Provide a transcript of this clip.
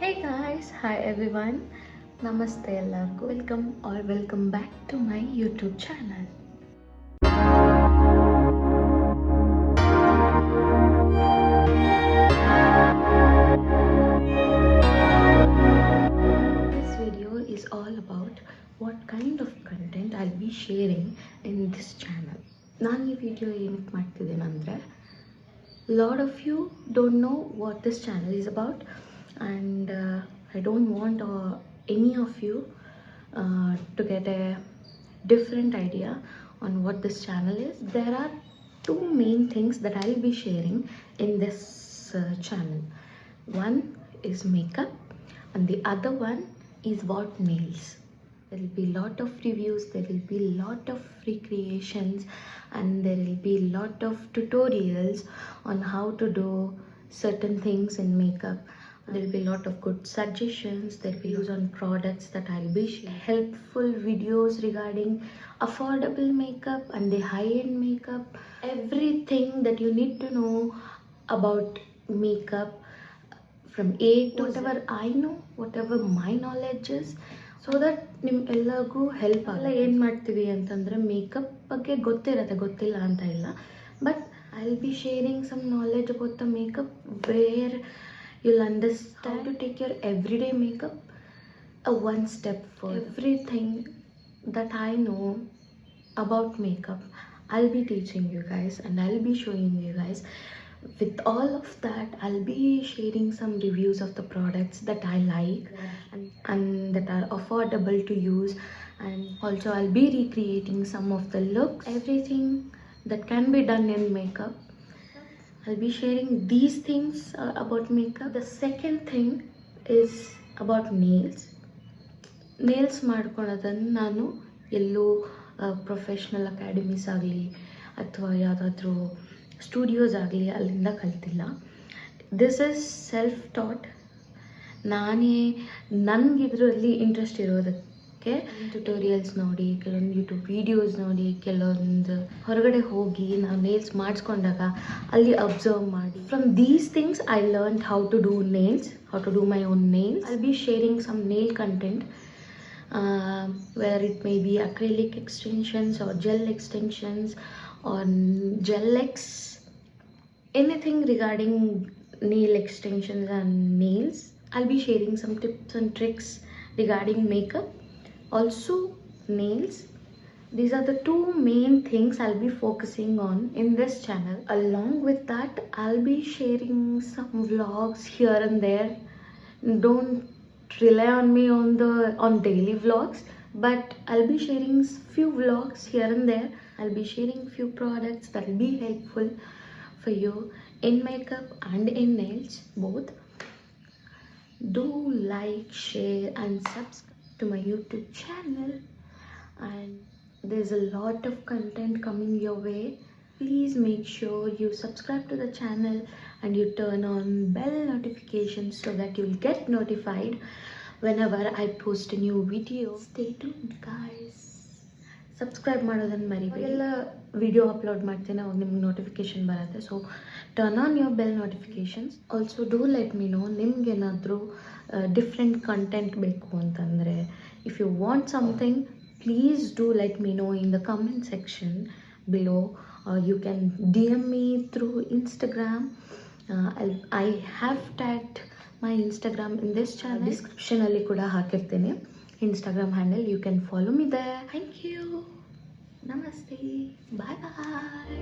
Hey guys, hi everyone. Namaste ellargu. Welcome back to my YouTube channel. This video is all about what kind of content I'll be sharing in this channel. ನಾನು ಈ video ಏನಕ್ಕೆ ಮಾಡ್ತಿದ್ದೇನೆ ಅಂದರೆ lot of you don't know what this channel is about, and I don't want any of you to get a different idea on what this channel is. There are two main things that I'll be sharing in this channel. One is makeup and the other one is about nails. There will be lot of reviews, there will be lot of recreations, and there will be lot of tutorials on how to do certain things in makeup. There will be lot of good suggestions, there will be views on products that I'll be sharing, helpful videos regarding affordable makeup and the high-end makeup, everything that you need to know about makeup from A to whatever I know, whatever my knowledge is, so that ನಿಮ್ಗೆಲ್ಲರಿಗೂ help ಆಗಲ್ಲ. ಏನು ಮಾಡ್ತೀವಿ ಅಂತಂದರೆ makeup ಬಗ್ಗೆ ಗೊತ್ತಿಲ್ಲ ಅಂತ ಇಲ್ಲ, but I will be sharing some knowledge about the makeup where you'll understand how to take your everyday makeup one step further. Everything that I know about makeup, I'll be teaching you guys and I'll be showing you guys. With all of that, I'll be sharing some reviews of the products that I like and that are affordable to use, and also I'll be recreating some of the looks, everything that can be done in makeup. I'll be sharing these things about makeup. The second thing is about nails ಮಾಡ್ಕೊಳ್ಳೋದನ್ನು ನಾನು ಎಲ್ಲೂ professional academies ಆಗಲಿ ಅಥವಾ ಯಾವುದಾದ್ರೂ studios ಆಗಲಿ ಅಲ್ಲಿಂದ ಕಲ್ತಿಲ್ಲ. This is self taught. ನನಗಿದ್ರಲ್ಲಿ interest ಇರೋದಕ್ಕೆ ಟ್ಯುಟೋರಿಯಲ್ಸ್ ನೋಡಿ, ಕೆಲವೊಂದು ಯೂಟ್ಯೂಬ್ ವೀಡಿಯೋಸ್ ನೋಡಿ, ಕೆಲವೊಂದು ಹೊರಗಡೆ ಹೋಗಿ ನಾವು ನೇಲ್ಸ್ ಮಾಡಿಸ್ಕೊಂಡಾಗ ಅಲ್ಲಿ ಅಬ್ಸರ್ವ್ ಮಾಡಿ, from these things I learn how to do nails, how to do my own nails. I be sharing some nail content where it may be acrylic extensions or gel extensions or gel X, anything regarding nail extensions and nails. I'll be sharing some tips and tricks regarding makeup, also nails. These are the two main things I'll be focusing on in this channel. Along with that, I'll be sharing some vlogs here and there. Don't rely on me on daily vlogs, but I'll be sharing few vlogs here and there. I'll be sharing few products that will be helpful for you in makeup and in nails both. Do like, share and subscribe to my YouTube channel, and there's a lot of content coming your way. Please make sure you subscribe to the channel and you turn on bell notifications so that you'll get notified whenever I post a new video. Stay tuned guys. Subscribe ಮಾಡೋದನ್ನು ಮರಿಬೇಡಿ. ಎಲ್ಲ video upload ಮಾಡ್ತೀನಿ, ಅವಾಗ ನಿಮ್ಗೆ notification ಬರುತ್ತೆ. So turn on your bell notifications. Also do let me know ನಿಮ್ಗೇನಾದರೂ different content ಬೇಕು ಅಂತಂದರೆ, if you want something, please do let me know in the comment section below, or you can DM me through Instagram. I have tagged my Instagram in this channel. Description alli kuda hakirtene Instagram handle. You can follow me there. Thank you. Namaste. Bye bye.